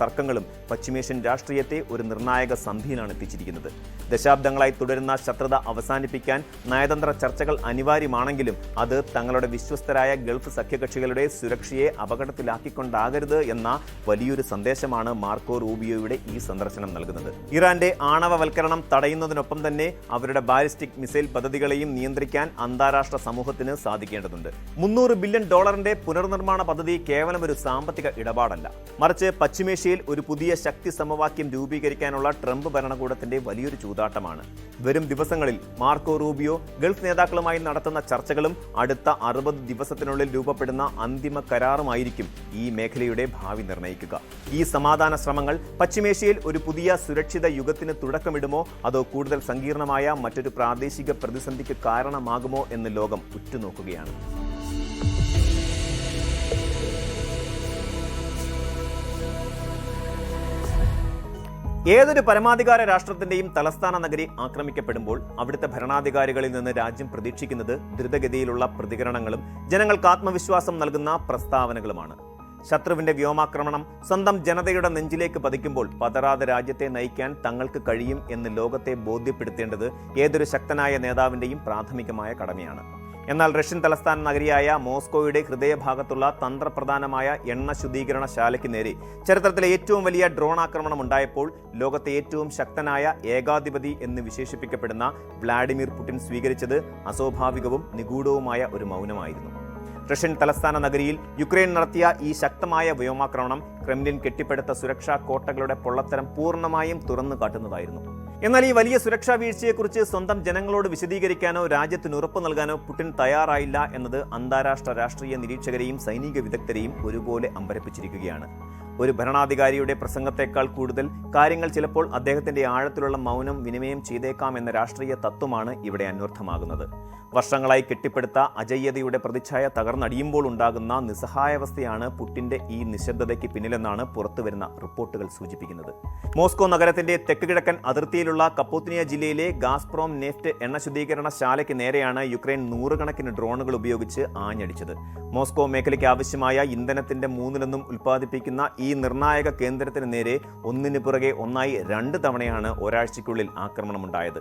തർക്കങ്ങളും പശ്ചിമേഷ്യൻ രാഷ്ട്രീയത്തെ ഒരു നിർണായക സന്ധിയിലാണ് എത്തിച്ചിരിക്കുന്നത്. ദശാബ്ദങ്ങളായി തുടരുന്ന ശത്രുത അവസാനിപ്പിക്കാൻ നയതന്ത്ര ചർച്ചകൾ അനിവാര്യമാണെങ്കിലും അത് തങ്ങളുടെ വിശ്വസ്തരായ ഗൾഫ് സഖ്യകക്ഷികളുടെ സുരക്ഷയെ അപകടത്തിലാക്കിക്കൊണ്ടാകരുത് എന്ന വലിയൊരു സന്ദേശമാണ് മാർക്കോ റൂബിയോയുടെ ഈ സന്ദർശനം നൽകുന്നത്. ഇറാന്റെ ആണവവൽക്കരണം തടയുന്നതിനൊപ്പം തന്നെ അവരുടെ ബാലിസ്റ്റിക് മിസൈൽ പദ്ധതികളെയും നിയന്ത്രിക്കാൻ അന്താരാഷ്ട്ര സമൂഹത്തിന് സാധിക്കേണ്ടതുണ്ട്. $300 ബില്യൺ പുനർനിർമ്മാണ പദ്ധതി കേവലം ഒരു സാമ്പത്തിക ഇടപാടല്ല, മറിച്ച് പശ്ചിമേഷ്യയിൽ ഒരു പുതിയ ശക്തി സമവാക്യം രൂപീകരിക്കാനുള്ള ട്രംപ് ഭരണകൂടത്തിന്റെ വലിയൊരു ചൂതാട്ടമാണ്. വരും ദിവസങ്ങളിൽ മാർക്കോ റൂബിയോ ഗൾഫ് നേതാക്കളുമായി നടത്തുന്ന ചർച്ചകളും അടുത്ത 60 ദിവസത്തിനുള്ളിൽ രൂപപ്പെടുന്ന അന്തിമ കരാറുമായിരിക്കും ഈ മേഖലയുടെ ഭാവി നിർണ്ണയിക്കുക. ഈ സമാധാന ശ്രമങ്ങൾ പശ്ചിമേഷ്യയിൽ ഒരു പുതിയ സുരക്ഷിത യുഗത്തിന് തുടക്കമിടുമോ അതോ കൂടുതൽ സങ്കീർണമായ മറ്റൊരു പ്രാദേശിക പ്രതിസന്ധിക്ക് കാരണമാകുമോ എന്ന് ലോകം ഉറ്റുനോക്കുകയാണ്. ഏതൊരു പരമാധികാര രാഷ്ട്രത്തിന്റെയും തലസ്ഥാന നഗരി ആക്രമിക്കപ്പെടുമ്പോൾ അവിടുത്തെ ഭരണാധികാരികളിൽ നിന്ന് രാജ്യം പ്രതീക്ഷിക്കുന്നത് ദ്രുതഗതിയിലുള്ള പ്രതികരണങ്ങളും ജനങ്ങൾക്ക് ആത്മവിശ്വാസം നൽകുന്ന പ്രസ്താവനകളുമാണ്. ശത്രുവിന്റെ വ്യോമാക്രമണം സ്വന്തം ജനതയുടെ നെഞ്ചിലേക്ക് പതിക്കുമ്പോൾ പതറാതെ രാജ്യത്തെ നയിക്കാൻ തങ്ങൾക്ക് കഴിയും എന്ന് ലോകത്തെ ബോധ്യപ്പെടുത്തേണ്ടത് ഏതൊരു ശക്തനായ നേതാവിന്റെയും പ്രാഥമികമായ കടമയാണ്. എന്നാൽ റഷ്യൻ തലസ്ഥാന നഗരിയായ മോസ്കോയുടെ ഹൃദയഭാഗത്തുള്ള തന്ത്രപ്രധാനമായ എണ്ണ ശുദ്ധീകരണശാലയ്ക്ക് നേരെ ചരിത്രത്തിലെ ഏറ്റവും വലിയ ഡ്രോൺ ആക്രമണം ഉണ്ടായപ്പോൾ ലോകത്തെ ഏറ്റവും ശക്തനായ ഏകാധിപതി എന്ന് വിശേഷിപ്പിക്കപ്പെടുന്ന വ്ളാഡിമിർ പുടിൻ സ്വീകരിച്ചത് അസ്വാഭാവികവും നിഗൂഢവുമായ ഒരു മൗനമായിരുന്നു. റഷ്യൻ തലസ്ഥാന നഗരിയിൽ യുക്രൈൻ നടത്തിയ ഈ ശക്തമായ വ്യോമാക്രമണം ക്രെംലിൻ കെട്ടിപ്പടുത്ത സുരക്ഷാ കോട്ടകളുടെ പൊള്ളത്തരം പൂർണ്ണമായും തുറന്നു കാട്ടുന്നതായിരുന്നു. എന്നാൽ ഈ വലിയ സുരക്ഷാ വീഴ്ചയെക്കുറിച്ച് സ്വന്തം ജനങ്ങളോട് വിശദീകരിക്കാനോ രാജ്യത്തിന് ഉറപ്പ് നൽകാനോ പുടിൻ തയ്യാറായില്ല എന്നത് അന്താരാഷ്ട്ര രാഷ്ട്രീയ നിരീക്ഷകരെയും സൈനിക വിദഗ്ധരെയും ഒരുപോലെ അമ്പരപ്പിച്ചിരിക്കുകയാണ്. ഒരു ഭരണാധികാരിയുടെ പ്രസംഗത്തെക്കാൾ കൂടുതൽ കാര്യങ്ങൾ ചിലപ്പോൾ അദ്ദേഹത്തിന്റെ ആഴത്തിലുള്ള മൗനം വിനിമയം ചെയ്തേക്കാം എന്ന രാഷ്ട്രീയ തത്വമാണ് ഇവിടെ അന്വർത്ഥമാകുന്നത്. വർഷങ്ങളായി കെട്ടിപ്പടുത്ത അജയ്യതയുടെ പ്രതിച്ഛായ തകർന്നടിയുമ്പോൾ ഉണ്ടാകുന്ന നിസ്സഹായാവസ്ഥയാണ് പുടിന്റെ ഈ നിശബ്ദതയ്ക്ക് പിന്നിലെന്നാണ് പുറത്തുവരുന്ന റിപ്പോർട്ടുകൾ സൂചിപ്പിക്കുന്നത്. മോസ്കോ നഗരത്തിന്റെ തെക്ക് കിഴക്കൻ അതിർത്തിയിലുള്ള കപ്പൂത്തിനിയ ജില്ലയിലെ ഗാസ്പ്രോം നെഫ്റ്റ് എണ്ണ ശുദ്ധീകരണശാലയ്ക്ക് നേരെയാണ് യുക്രൈൻ നൂറുകണക്കിന് ഡ്രോണുകൾ ഉപയോഗിച്ച് ആഞ്ഞടിച്ചത്. മോസ്കോ മേഖലയ്ക്ക് ആവശ്യമായ ഇന്ധനത്തിന്റെ മൂന്നിലൊന്നും ഉൽപ്പാദിപ്പിക്കുന്ന ഈ നിർണായക കേന്ദ്രത്തിന് നേരെ ഒന്നിനു പുറകെ ഒന്നായി 2 തവണയാണ് ഒരാഴ്ചയ്ക്കുള്ളിൽ ആക്രമണമുണ്ടായത്.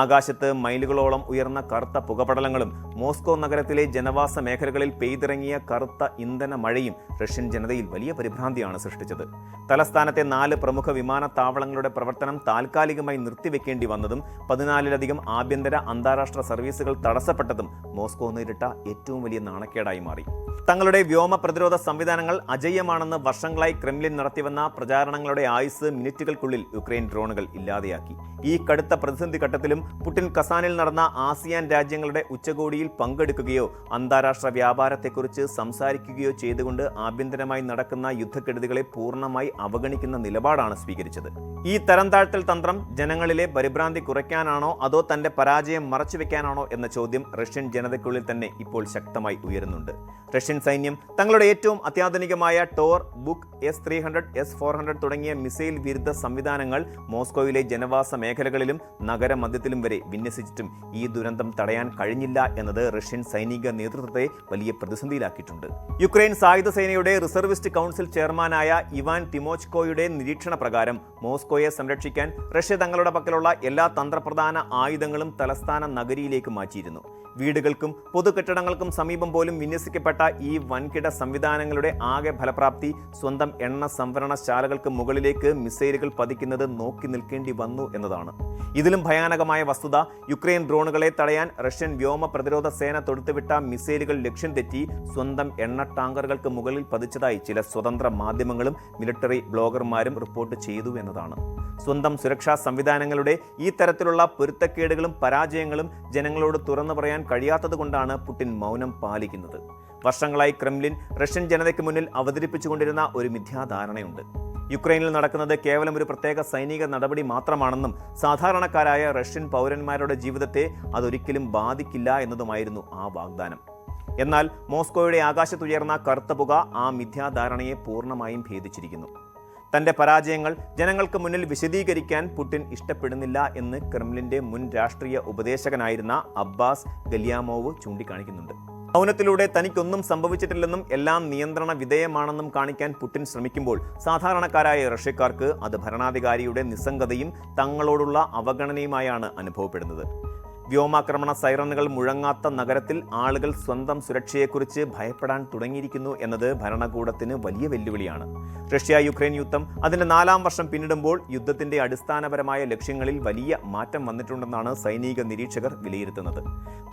ആകാശത്ത് മൈലുകളോളം ഉയർന്ന കറുത്ത പുകപടലങ്ങളും മോസ്കോ നഗരത്തിലെ ജനവാസ മേഖലകളിൽ പെയ്തിറങ്ങിയ കറുത്ത ഇന്ധന മഴയും റഷ്യൻ ജനതയിൽ വലിയ പരിഭ്രാന്തിയാണ് സൃഷ്ടിച്ചത്. തലസ്ഥാനത്തെ 4 പ്രമുഖ വിമാനത്താവളങ്ങളുടെ പ്രവർത്തനം താൽക്കാലികമായി നിർത്തിവെക്കേണ്ടി വന്നതും 14ലധികം ആഭ്യന്തര അന്താരാഷ്ട്ര സർവീസുകൾ തടസ്സപ്പെട്ടതും മോസ്കോ നേരിട്ട ഏറ്റവും വലിയ നാണക്കേടായി മാറി. തങ്ങളുടെ വ്യോമ പ്രതിരോധ സംവിധാനങ്ങൾ അജയ്യമാണെന്ന് വർഷങ്ങളായി ക്രെംലിൻ നടത്തിവന്ന പ്രചാരണങ്ങളുടെ ആയുസ് മിനിറ്റുകൾക്കുള്ളിൽ യുക്രൈൻ ഡ്രോണുകൾ ഇല്ലാതെയാക്കി. ഈ കടുത്ത പ്രതിസന്ധി ഘട്ടത്തിലും പുടിൻ കസാനിൽ നടന്ന ആസിയാൻ രാജ്യങ്ങളുടെ ഉച്ചകോടിയിൽ പങ്കെടുക്കുകയോ അന്താരാഷ്ട്ര വ്യാപാരത്തെക്കുറിച്ച് സംസാരിക്കുകയോ ചെയ്തുകൊണ്ട് ആഭ്യന്തരമായി നടക്കുന്ന യുദ്ധക്കെടുതികളെ പൂർണ്ണമായി അവഗണിക്കുന്ന നിലപാടാണ് സ്വീകരിച്ചത്. ഈ തരം താഴ്ത്തൽ തന്ത്രം ജനങ്ങളിലെ പരിഭ്രാന്തി കുറയ്ക്കാനാണോ അതോ തന്റെ പരാജയം മറച്ചുവെക്കാനാണോ എന്ന ചോദ്യം റഷ്യൻ ജനതയ്ക്കുള്ളിൽ തന്നെ ഇപ്പോൾ ശക്തമായി ഉയരുന്നുണ്ട്. റഷ്യൻ സൈന്യം തങ്ങളുടെ ഏറ്റവും അത്യാധുനികമായ ടോർ, ബുക്ക്, S-300, S-400 തുടങ്ങിയ മിസൈൽ വിരുദ്ധ സംവിധാനങ്ങൾ മോസ്കോയിലെ ജനവാസ മേഖലകളിലും നഗരമധ്യത്തിലും വരെ വിന്യസിച്ചിട്ടും ഈ ദുരന്തം തടയാൻ കഴിഞ്ഞില്ല എന്നത് റഷ്യൻ സൈനിക നേതൃത്വത്തെ വലിയ പ്രതിസന്ധിയിലാക്കിയിട്ടുണ്ട്. യുക്രൈൻ സായുധ സേനയുടെ റിസർവിസ്റ്റ് കൗൺസിൽ ചെയർമാനായ ഇവാൻ തിമോച്കോയുടെ നിരീക്ഷണ പ്രകാരം മോസ്കോയെ സംരക്ഷിക്കാൻ റഷ്യ തങ്ങളുടെ പക്കലുള്ള എല്ലാ തന്ത്രപ്രധാന ആയുധങ്ങളും തലസ്ഥാന നഗരിയിലേക്ക് മാറ്റിയിരുന്നു. വീടുകൾക്കും പൊതുകെട്ടിടങ്ങൾക്കും സമീപം പോലും വിന്യസിക്കപ്പെട്ട ഈ വൻകിട സംവിധാനങ്ങളുടെ ആകെ ഫലപ്രാപ്തി സ്വന്തം എണ്ണ സംഭരണശാലകൾക്ക് മുകളിലേക്ക് മിസൈലുകൾ പതിക്കുന്നത് നോക്കി നിൽക്കേണ്ടി വന്നു എന്നതാണ്. ഇതിലും ഭയാനകമായ വസ്തുത, യുക്രൈൻ ഡ്രോണുകളെ തടയാൻ റഷ്യൻ വ്യോമ പ്രതിരോധ സേന തൊടുത്തുവിട്ട മിസൈലുകൾ ലക്ഷ്യം തെറ്റി സ്വന്തം എണ്ണ ടാങ്കറുകൾക്ക് മുകളിൽ പതിച്ചതായി ചില സ്വതന്ത്ര മാധ്യമങ്ങളും മിലിറ്ററി ബ്ലോഗർമാരും റിപ്പോർട്ട് ചെയ്തു എന്നതാണ്. സ്വന്തം സുരക്ഷാ സംവിധാനങ്ങളുടെ ഈ തരത്തിലുള്ള പൊരുത്തക്കേടുകളും പരാജയങ്ങളും ജനങ്ങളോട് തുറന്നു പറയാൻ കഴിയാത്തതുകൊണ്ടാണ് പുടിൻ മൗനം പാലിക്കുന്നത്. വർഷങ്ങളായി ക്രെംലിൻ റഷ്യൻ ജനതയ്ക്ക് മുന്നിൽ അവതരിപ്പിച്ചുകൊണ്ടിരുന്ന ഒരു മിഥ്യാധാരണയുണ്ട്. യുക്രൈനിൽ നടക്കുന്നത് കേവലം ഒരു പ്രത്യേക സൈനിക നടപടി മാത്രമാണെന്നും സാധാരണക്കാരായ റഷ്യൻ പൗരന്മാരുടെ ജീവിതത്തെ അതൊരിക്കലും ബാധിക്കില്ല എന്നതുമായിരുന്നു ആ വാഗ്ദാനം. എന്നാൽ മോസ്കോയുടെ ആകാശത്തുയർന്ന കറുത്ത പുക ആ മിഥ്യാധാരണയെ പൂർണ്ണമായും ഭേദിച്ചിരിക്കുന്നു. തന്റെ പരാജയങ്ങൾ ജനങ്ങൾക്ക് മുന്നിൽ വിശദീകരിക്കാൻ പുടിൻ ഇഷ്ടപ്പെടുന്നില്ല എന്ന് ക്രെംലിന്റെ മുൻ രാഷ്ട്രീയ ഉപദേശകനായിരുന്ന അബ്ബാസ് ഗലിയാമോവ് ചൂണ്ടിക്കാണിക്കുന്നുണ്ട്. മൗനത്തിലൂടെ തനിക്കൊന്നും സംഭവിച്ചിട്ടില്ലെന്നും എല്ലാം നിയന്ത്രണ വിധേയമാണെന്നും കാണിക്കാൻ പുടിൻ ശ്രമിക്കുമ്പോൾ സാധാരണക്കാരായ റഷ്യക്കാർക്ക് അത് ഭരണാധികാരിയുടെ നിസ്സംഗതയും തങ്ങളോടുള്ള അവഗണനയുമായാണ് അനുഭവപ്പെടുന്നത്. വ്യോമാക്രമണ സൈറനുകൾ മുഴങ്ങാത്ത നഗരത്തിൽ ആളുകൾ സ്വന്തം സുരക്ഷയെക്കുറിച്ച് ഭയപ്പെടാൻ തുടങ്ങിയിരിക്കുന്നു എന്നത് ഭരണകൂടത്തിന് വലിയ വെല്ലുവിളിയാണ്. റഷ്യ യുക്രൈൻ യുദ്ധം അതിന്റെ 4ാം വർഷം പിന്നിടുമ്പോൾ യുദ്ധത്തിന്റെ അടിസ്ഥാനപരമായ ലക്ഷ്യങ്ങളിൽ വലിയ മാറ്റം വന്നിട്ടുണ്ടെന്നാണ് സൈനിക നിരീക്ഷകർ വിലയിരുത്തുന്നത്.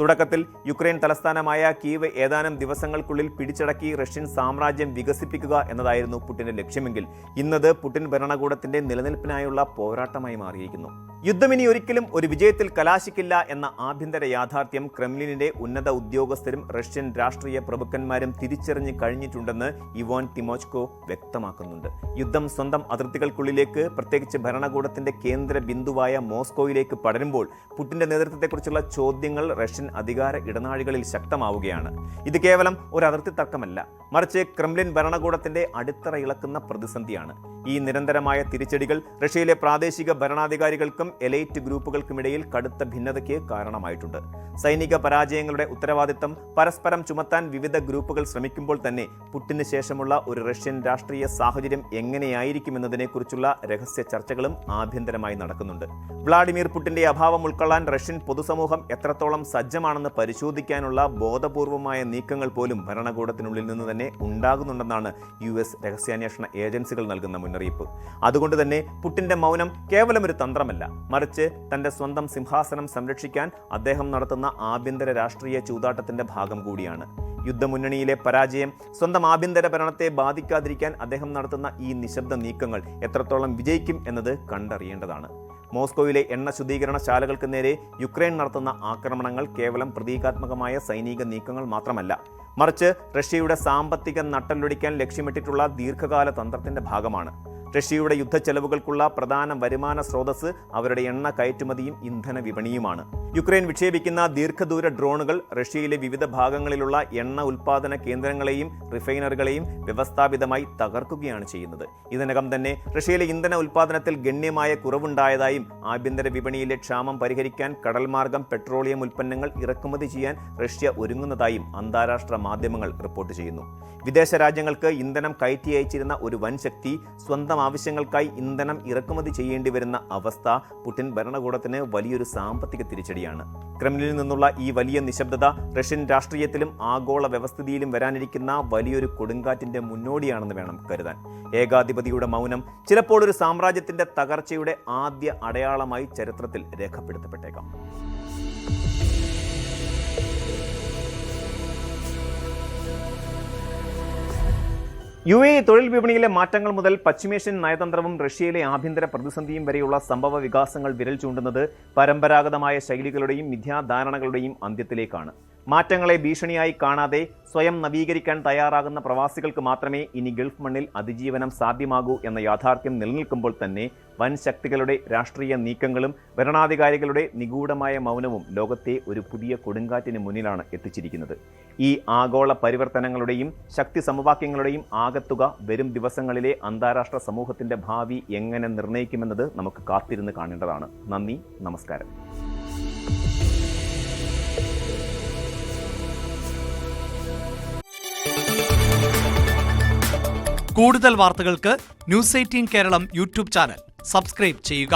തുടക്കത്തിൽ യുക്രൈൻ തലസ്ഥാനമായ കീവ് ഏതാനും ദിവസങ്ങൾക്കുള്ളിൽ പിടിച്ചടക്കി റഷ്യൻ സാമ്രാജ്യം വികസിപ്പിക്കുക എന്നതായിരുന്നു പുടിന്റെ ലക്ഷ്യമെങ്കിൽ ഇന്നത് പുടിൻ ഭരണകൂടത്തിന്റെ നിലനിൽപ്പിനായുള്ള പോരാട്ടമായി മാറിയിരിക്കുന്നു. യുദ്ധം ഇനി ഒരിക്കലും ഒരു വിജയത്തിൽ കലാശിക്കില്ല എന്ന ആഭ്യന്തര യാഥാർത്ഥ്യം ക്രെംലിനിലെ ഉന്നത ഉദ്യോഗസ്ഥരും റഷ്യൻ രാഷ്ട്രീയ പ്രഭുക്കന്മാരും തിരിച്ചറിഞ്ഞു കഴിഞ്ഞിട്ടുണ്ടെന്ന് ഇവാൻ തിമോച്കോ വ്യക്തമാക്കുന്നുണ്ട്. യുദ്ധം സ്വന്തം അതിർത്തികൾക്കുള്ളിലേക്ക്, പ്രത്യേകിച്ച് ഭരണകൂടത്തിന്റെ കേന്ദ്ര ബിന്ദുവായ മോസ്കോയിലേക്ക് പടരുമ്പോൾ പുടിന്റെ നേതൃത്വത്തെക്കുറിച്ചുള്ള ചോദ്യങ്ങൾ റഷ്യൻ അധികാര ഇടനാഴികളിൽ ശക്തമാവുകയാണ്. ഇത് കേവലം ഒരു അതിർത്തി തർക്കമല്ല, മറിച്ച് ക്രെംലിൻ ഭരണകൂടത്തിന്റെ അടിത്തറ ഇളക്കുന്ന പ്രതിസന്ധിയാണ്. ഈ നിരന്തരമായ തിരിച്ചടികൾ റഷ്യയിലെ പ്രാദേശിക ഭരണാധികാരികൾക്കും എലൈറ്റ് ഗ്രൂപ്പുകൾക്കുമിടയിൽ കടുത്ത ഭിന്നതയ്ക്ക് കാരണമായിട്ടുണ്ട്. സൈനിക പരാജയങ്ങളുടെ ഉത്തരവാദിത്തം പരസ്പരം ചുമത്താൻ വിവിധ ഗ്രൂപ്പുകൾ ശ്രമിക്കുമ്പോൾ തന്നെ പുടിന് ശേഷമുള്ള ഒരു റഷ്യൻ രാഷ്ട്രീയ സാഹചര്യം എങ്ങനെയായിരിക്കുമെന്നതിനെക്കുറിച്ചുള്ള രഹസ്യ ചർച്ചകളും ആഭ്യന്തരമായി നടക്കുന്നുണ്ട്. വ്ളാഡിമിർ പുടിന്റെ അഭാവം ഉൾക്കൊള്ളാൻ റഷ്യൻ പൊതുസമൂഹം എത്രത്തോളം സജ്ജമാണെന്ന് പരിശോധിക്കാനുള്ള ബോധപൂർവമായ നീക്കങ്ങൾ പോലും ഭരണകൂടത്തിനുള്ളിൽ നിന്ന് തന്നെ ഉണ്ടാകുന്നുണ്ടെന്നാണ് US രഹസ്യാന്വേഷണ ഏജൻസികൾ നൽകുന്ന മുന്നറിയിപ്പ്. അതുകൊണ്ട് തന്നെ പുടിന്റെ മൗനം കേവലം ഒരു തന്ത്രമല്ല, മറിച്ച് തന്റെ സ്വന്തം സിംഹാസനം സംരക്ഷിക്കാൻ അദ്ദേഹം നടത്തുന്ന ആഭ്യന്തര രാഷ്ട്രീയ ചൂതാട്ടത്തിന്റെ ഭാഗം കൂടിയാണ്. യുദ്ധമുന്നണിയിലെ പരാജയം സ്വന്തം ആഭ്യന്തര ഭരണത്തെ ബാധിക്കാതിരിക്കാൻ അദ്ദേഹം നടത്തുന്ന ഈ നിശബ്ദ നീക്കങ്ങൾ എത്രത്തോളം വിജയിക്കും എന്നത് കണ്ടറിയേണ്ടതാണ്. മോസ്കോയിലെ എണ്ണ ശുദ്ധീകരണ ശാലകൾക്ക് നേരെ യുക്രൈൻ നടത്തുന്ന ആക്രമണങ്ങൾ കേവലം പ്രതീകാത്മകമായ സൈനിക നീക്കങ്ങൾ മാത്രമല്ല, മറിച്ച് റഷ്യയുടെ സാമ്പത്തിക നട്ടെല്ലൊടിക്കാൻ ലക്ഷ്യമിട്ടിട്ടുള്ള ദീർഘകാല തന്ത്രത്തിന്റെ ഭാഗമാണ്. റഷ്യയുടെ യുദ്ധച്ചെലവുകൾക്കുള്ള പ്രധാന വരുമാന സ്രോതസ് അവരുടെ എണ്ണ കയറ്റുമതിയും ഇന്ധന വിപണിയുമാണ്. യുക്രൈൻ വിക്ഷേപിക്കുന്ന ദീർഘദൂര ഡ്രോണുകൾ റഷ്യയിലെ വിവിധ ഭാഗങ്ങളിലുള്ള എണ്ണ ഉൽപ്പാദന കേന്ദ്രങ്ങളെയും റിഫൈനറികളെയും വ്യവസ്ഥാപിതമായി തകർക്കുകയാണ് ചെയ്യുന്നത്. ഇതിനകം തന്നെ റഷ്യയിലെ ഇന്ധന ഉൽപ്പാദനത്തിൽ ഗണ്യമായ കുറവുണ്ടായതായും ആഭ്യന്തര വിപണിയിലെ ക്ഷാമം പരിഹരിക്കാൻ കടൽമാർഗം പെട്രോളിയം ഉൽപ്പന്നങ്ങൾ ഇറക്കുമതി ചെയ്യാൻ റഷ്യ ഒരുങ്ങുന്നതായും അന്താരാഷ്ട്ര മാധ്യമങ്ങൾ റിപ്പോർട്ട് ചെയ്യുന്നു. വിദേശ രാജ്യങ്ങൾക്ക് ഇന്ധനം കയറ്റി അയച്ചിരുന്ന ഒരു വൻ ശക്തി സ്വന്തം ആവശ്യങ്ങൾക്കായി ഇന്ധനം ഇറക്കുമതി ചെയ്യേണ്ടി വരുന്ന അവസ്ഥ പുടിൻ ഭരണകൂടത്തിന് വലിയൊരു സാമ്പത്തിക തിരിച്ചടിയാണ്. ക്രെംലിനിൽ നിന്നുള്ള ഈ വലിയ നിശബ്ദത റഷ്യൻ രാഷ്ട്രീയത്തിലും ആഗോള വ്യവസ്ഥിതിയിലും വരാനിരിക്കുന്ന വലിയൊരു കൊടുങ്കാറ്റിന്റെ മുന്നോടിയാണെന്ന് വേണം കരുതാൻ. ഏകാധിപതിയുടെ മൗനം ചിലപ്പോൾ ഒരു സാമ്രാജ്യത്തിന്റെ തകർച്ചയുടെ ആദ്യ അടയാളമായി ചരിത്രത്തിൽ രേഖപ്പെടുത്തപ്പെട്ടേക്കാം. UAE തൊഴിൽ വിപണിയിലെ മാറ്റങ്ങൾ മുതൽ പശ്ചിമേഷ്യൻ നയതന്ത്രവും റഷ്യയിലെ ആഭ്യന്തര പ്രതിസന്ധിയും വരെയുള്ള സംഭവ വികാസങ്ങൾ വിരൽ ചൂണ്ടുന്നത് പരമ്പരാഗതമായ ശൈലികളുടെയും മിഥ്യാധാരണകളുടെയും അന്ത്യത്തിലേക്കാണ്. മാറ്റങ്ങളെ ഭീഷണിയായി കാണാതെ സ്വയം നവീകരിക്കാൻ തയ്യാറാകുന്ന പ്രവാസികൾക്ക് മാത്രമേ ഇനി ഗൾഫ് മണ്ണിൽ അതിജീവനം സാധ്യമാകൂ എന്ന യാഥാർത്ഥ്യം നിലനിൽക്കുമ്പോൾ തന്നെ വൻ ശക്തികളുടെ രാഷ്ട്രീയ നീക്കങ്ങളും ഭരണാധികാരികളുടെ നിഗൂഢമായ മൗനവും ലോകത്തെ ഒരു പുതിയ കൊടുങ്കാറ്റിന് മുന്നിലാണ് എത്തിച്ചിരിക്കുന്നത്. ഈ ആഗോള പരിവർത്തനങ്ങളുടെയും ശക്തി സമവാക്യങ്ങളുടെയും ആകത്തുക വരും ദിവസങ്ങളിലെ അന്താരാഷ്ട്ര സമൂഹത്തിന്റെ ഭാവി എങ്ങനെ നിർണ്ണയിക്കുമെന്നത് നമുക്ക് കാത്തിരുന്ന് കാണേണ്ടതാണ്. നന്ദി, നമസ്കാരം. കൂടുതൽ വാർത്തകൾക്ക് news 18 Keralam YouTube channel subscribe ചെയ്യുക.